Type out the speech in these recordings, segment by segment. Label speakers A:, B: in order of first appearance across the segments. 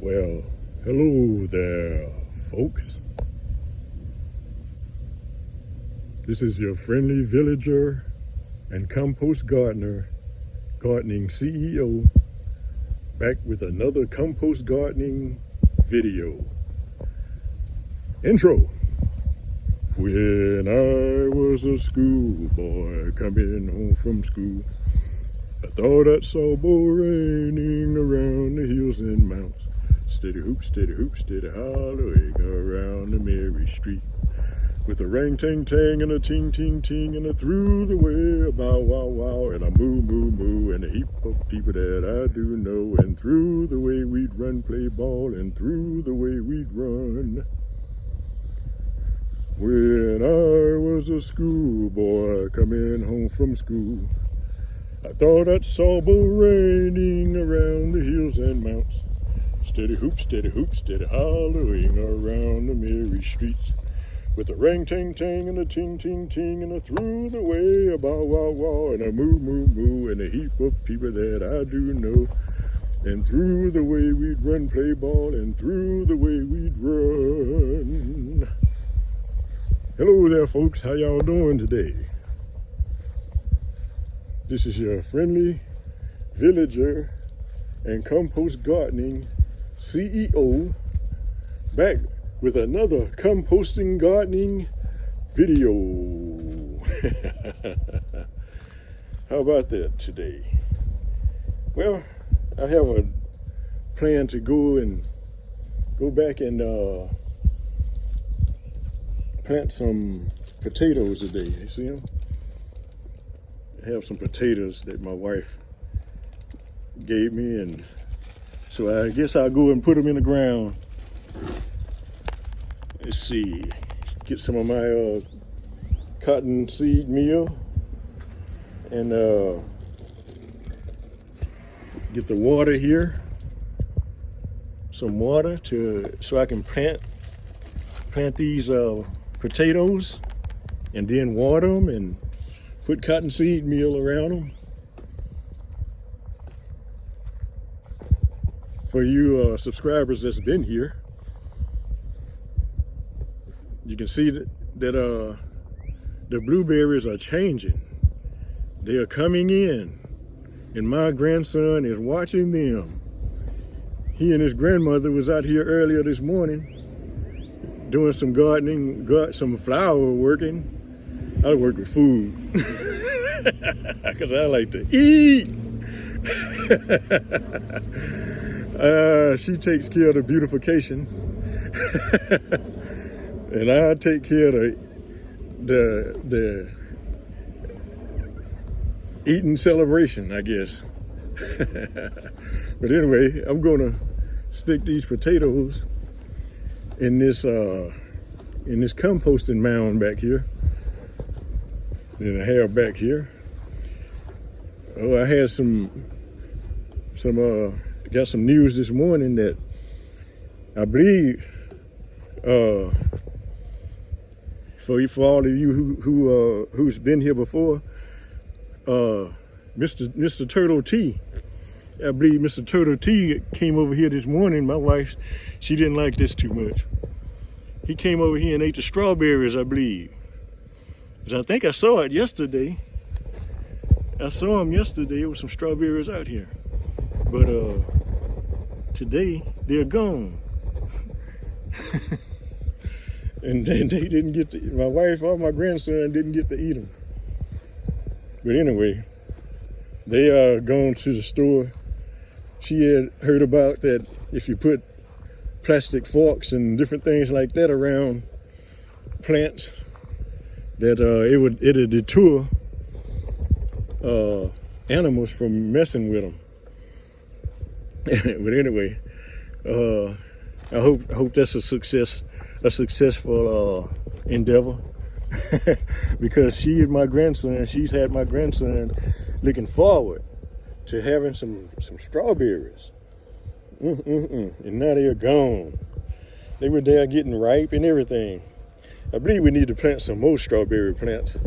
A: Well, hello there, folks. This is your friendly villager and compost gardening CEO, back with another compost gardening video. Intro. When I was a schoolboy coming home from school, I thought I saw bull raining around the hills and mountains. Steady hoop, steady hollowing around the merry street. With a ring ting tang and a ting ting ting and a through the way, a bow wow wow and a moo moo moo and a heap of people that I do know. And through the way we'd run, play ball, and through the way we'd run. When I was a schoolboy coming home from school, I thought I saw bull raining around the hills and mountains. Steady hoop, steady hollowing around the merry streets. With a ring ting ting and a ting ting ting and a through the way, a bow wow wow and a moo moo moo and a heap of people that I do know. And through the way we'd run, play ball, and through the way we'd run. Hello there, folks. How y'all doing today? This is your friendly villager and compost gardening CEO, back with another composting gardening video. How about that today? Well, I have a plan to go back and plant some potatoes today. You see them? I have some potatoes that my wife gave me, and so I guess I'll go and put them in the ground. Let's see, get some of my cotton seed meal and get the water here, some water so I can plant these potatoes, and then water them and put cotton seed meal around them. For you subscribers that's been here, you can see that the blueberries are changing. They are coming in, and my grandson is watching them. He and his grandmother was out here earlier this morning doing some gardening, got some flower working. I work with food because I like to eat. She takes care of the beautification. And I take care of the eating celebration, I guess. But anyway, I'm gonna stick these potatoes in this composting mound back here that I have back here. Oh, I had got some news this morning that I believe for all of you who's been here before, Mr. Turtle T. I believe Mr. Turtle T came over here this morning. My wife, she didn't like this too much. He came over here and ate the strawberries, I believe. 'Cause I think I saw it yesterday. I saw him yesterday. There was some strawberries out here. But today, they're gone. And then they didn't get to, my wife or my grandson didn't get to eat them. But anyway, they are gone to the store. She had heard about that if you put plastic forks and different things like that around plants, that it'll deter animals from messing with them. But anyway, I hope that's a successful endeavor. Because she and my grandson, she's had my grandson looking forward to having some strawberries. And now they're gone. They were there getting ripe and everything. I believe we need to plant some more strawberry plants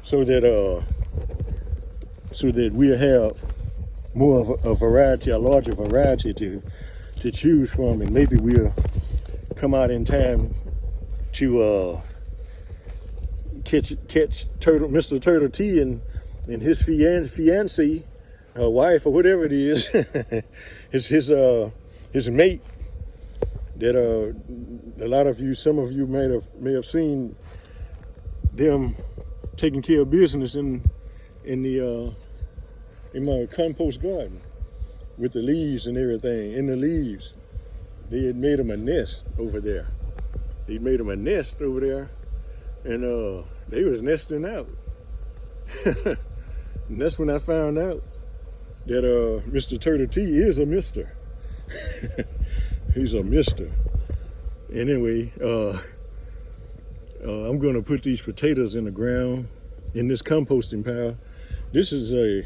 A: so that we'll have more of a variety, a larger variety to to choose from, and maybe we'll come out in time to catch Mr. Turtle T and his fiancée, wife, or whatever it is, his mate. That a lot of you, some of you may have seen them taking care of business in my compost garden with the leaves and everything. In the leaves, they had made them a nest over there. They made them a nest over there, and they was nesting out. And that's when I found out that Mr. Turtle T is a mister. He's a mister. Anyway, I'm gonna put these potatoes in the ground in this composting pile. This is a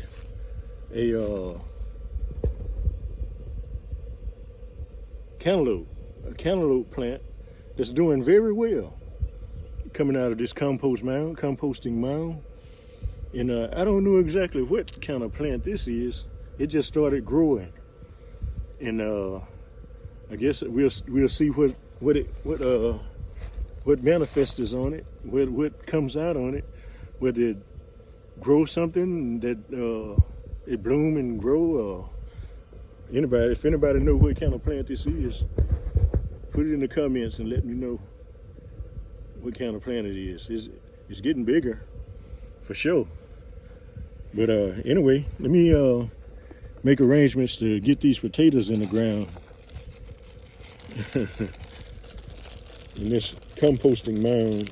A: cantaloupe plant that's doing very well, coming out of this composting mound. And I don't know exactly what kind of plant this is. It just started growing, and I guess we'll see what manifests on it, what comes out on it, whether it grows something that it bloom and grow. If anybody know what kind of plant this is, put it in the comments and let me know what kind of plant it is. It's getting bigger, for sure. But anyway, let me make arrangements to get these potatoes in the ground. In this composting mound.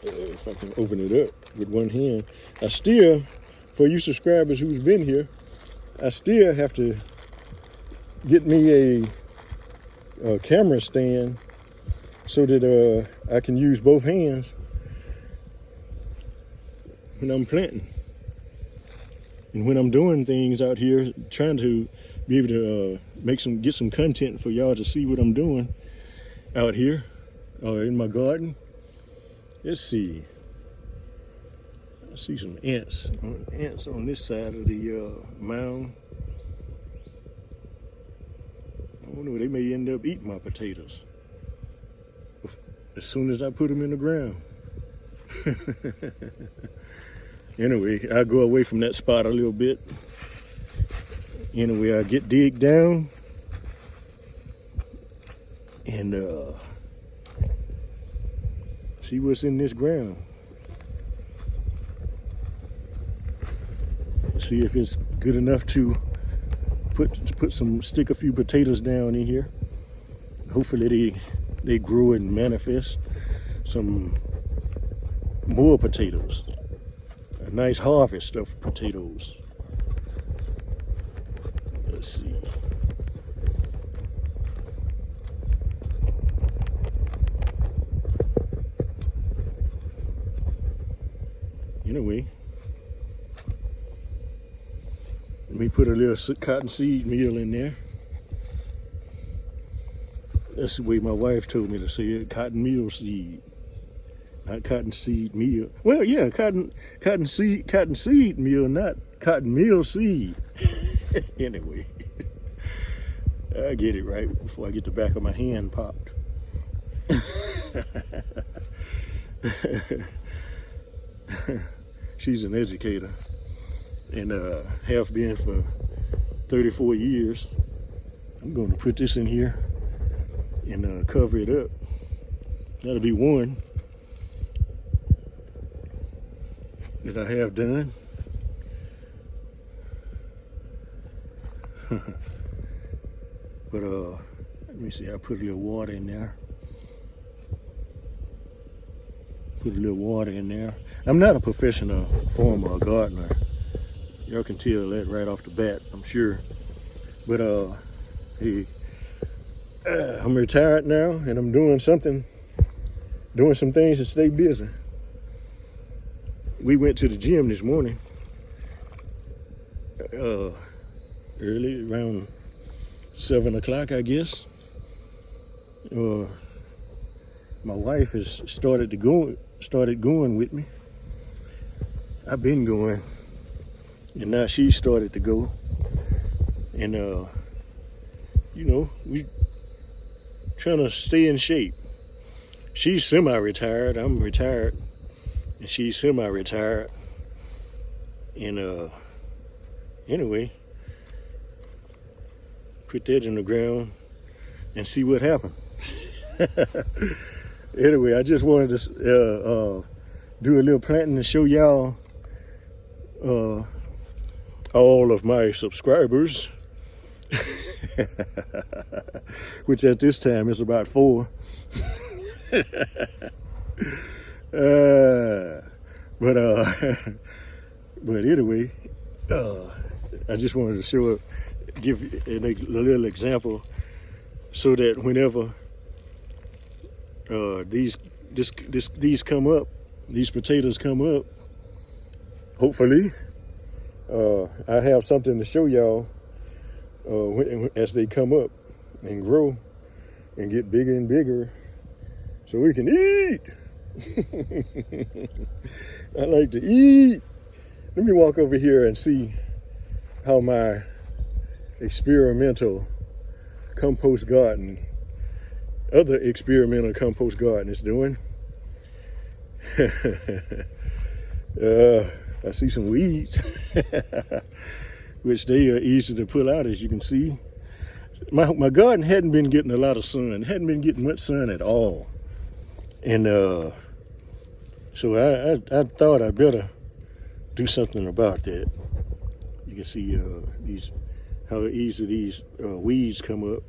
A: If I can open it up with one hand. I still, for you subscribers who's been here, I still have to get me a camera stand so that I can use both hands when I'm planting. And when I'm doing things out here, trying to be able to get some content for y'all to see what I'm doing out here in my garden. Let's see. I see some ants on this side of the mound. I don't know, they may end up eating my potatoes as soon as I put them in the ground. Anyway, I'll go away from that spot a little bit. Anyway, I dig down and see what's in this ground. See if it's good enough to stick a few potatoes down in here. Hopefully they grow and manifest some more potatoes. A nice harvest of potatoes. Let's see. Anyway, let me put a little cottonseed meal in there. That's the way my wife told me to say it, cotton meal seed. Not cottonseed meal. Well, yeah, cottonseed meal, not cotton meal seed. Anyway, I get it right before I get the back of my hand popped. She's an educator and have been for 34 years. I'm going to put this in here and cover it up. That'll be one that I have done. But let me see, I put a little water in there. Put a little water in there. I'm not a professional farmer or gardener. Y'all can tell that right off the bat, I'm sure. But hey, I'm retired now and I'm doing some things to stay busy. We went to the gym this morning, early, around 7 o'clock, I guess. My wife has started going with me, I've been going, and now she started to go. And you know, we trying to stay in shape. She's semi-retired. I'm retired, and she's semi-retired. And anyway, put that in the ground and see what happened. Anyway, I just wanted to do a little planting to show y'all all of my subscribers, which at this time is about 4. But anyway, I just wanted to show, give a little example, so that whenever these come up, these potatoes come up, hopefully, I have something to show y'all as they come up and grow and get bigger and bigger, so we can eat. I like to eat. Let me walk over here and see how my experimental compost garden, other experimental compost garden is doing. I see some weeds, which they are easy to pull out, as you can see. My garden hadn't been getting a lot of sun, hadn't been getting much sun at all. And so I thought I better do something about that. You can see how easy these weeds come up.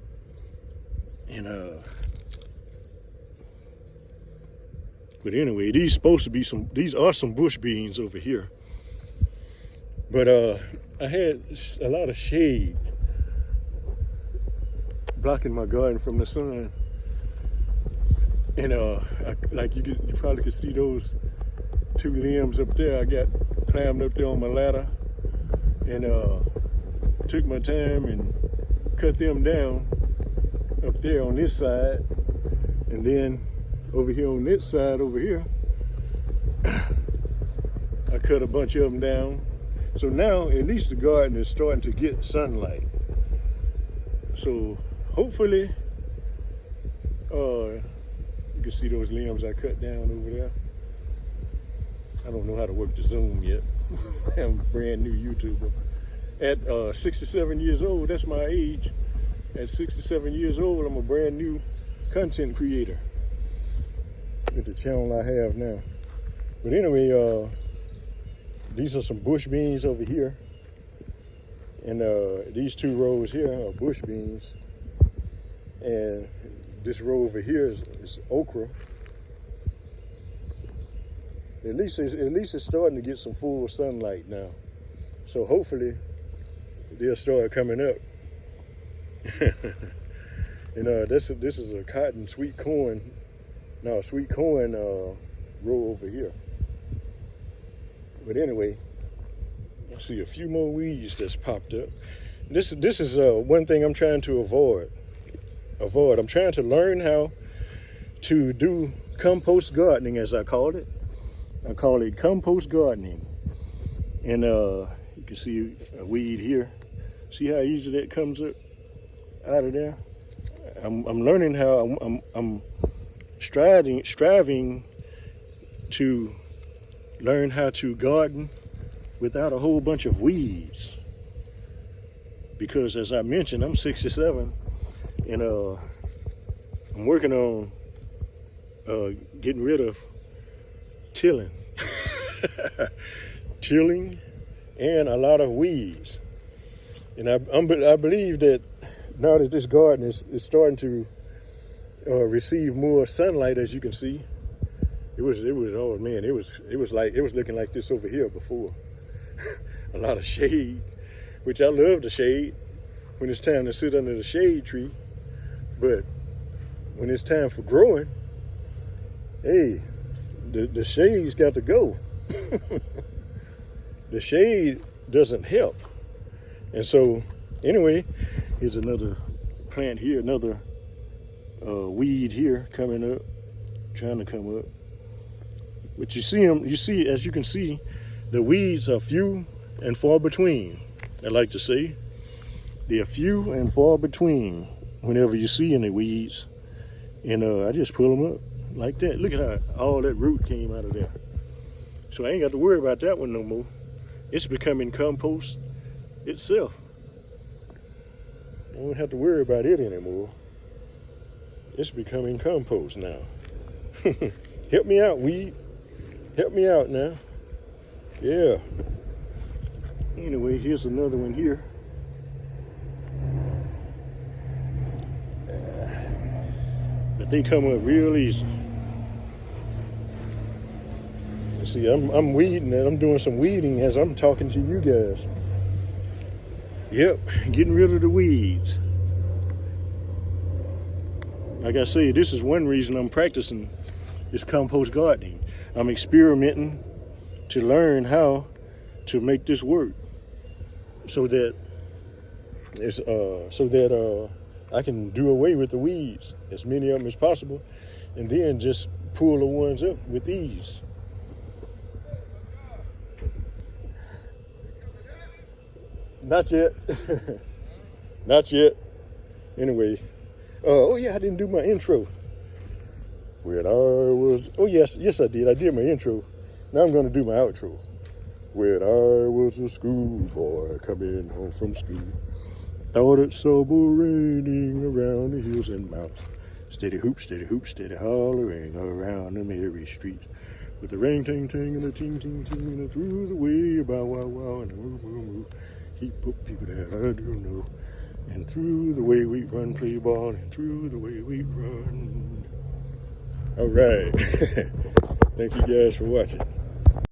A: And but anyway, these are some bush beans over here. But I had a lot of shade blocking my garden from the sun. And like you probably could see those 2 limbs up there. I got climbed up there on my ladder and took my time and cut them down up there on this side, and then over here on this side over here, I cut a bunch of them down. So now at least the garden is starting to get sunlight. So hopefully, you can see those limbs I cut down over there. I don't know how to work the Zoom yet. I'm a brand new YouTuber. At 67 years old, that's my age. At 67 years old, I'm a brand new content creator with the channel I have now. But anyway, these are some bush beans over here. And these 2 rows here are bush beans. And this row over here is okra. At least it's starting to get some full sunlight now. So hopefully they'll start coming up. And this is a cotton sweet corn row over here. But anyway, I see a few more weeds that's popped up. This is one thing I'm trying to avoid. I'm trying to learn how to do compost gardening, as I call it. I call it compost gardening. And you can see a weed here. See how easy that comes up out of there? I'm learning how, I'm striving to learn how to garden without a whole bunch of weeds. Because as I mentioned, I'm 67, and I'm working on getting rid of tilling. Tilling and a lot of weeds. And I believe that now that this garden is starting to receive more sunlight, as you can see, it was oh man, it was looking like this over here before. A lot of shade, which I love the shade when it's time to sit under the shade tree, but when it's time for growing, hey, the shade's got to go. The shade doesn't help. And so anyway, here's another plant here, another weed here coming up, trying to come up. But you see them, as you can see, The weeds are few and far between. I like to say they're few and far between whenever you see any weeds. And I just pull them up like that. Look at how all that root came out of there. So I ain't got to worry about that one no more. It's becoming compost itself. I don't have to worry about it anymore. It's becoming compost now. Help me out, weed. Help me out now. Yeah. Anyway, here's another one here. But they come up real easy. You see, I'm weeding and I'm doing some weeding as I'm talking to you guys. Yep, getting rid of the weeds. Like I say, this is one reason I'm practicing this compost gardening. I'm experimenting to learn how to make this work, so that I can do away with the weeds, as many of them as possible, and then just pull the ones up with ease. Not yet. Not yet. Anyway, oh yeah, I didn't do my intro. When I was, oh yes I did. I did my intro. Now I'm gonna do my outro. When I was a schoolboy coming home from school, thought it saw raining around the hills and mountains. Steady hoop, steady hollering around the merry street. With the ring ting ting and the ting ting ting and through the way, bow wow wow and moo moo moo. Heap up people that I do know. And through the way we run, play ball, and through the way we run. All right. Thank you guys for watching.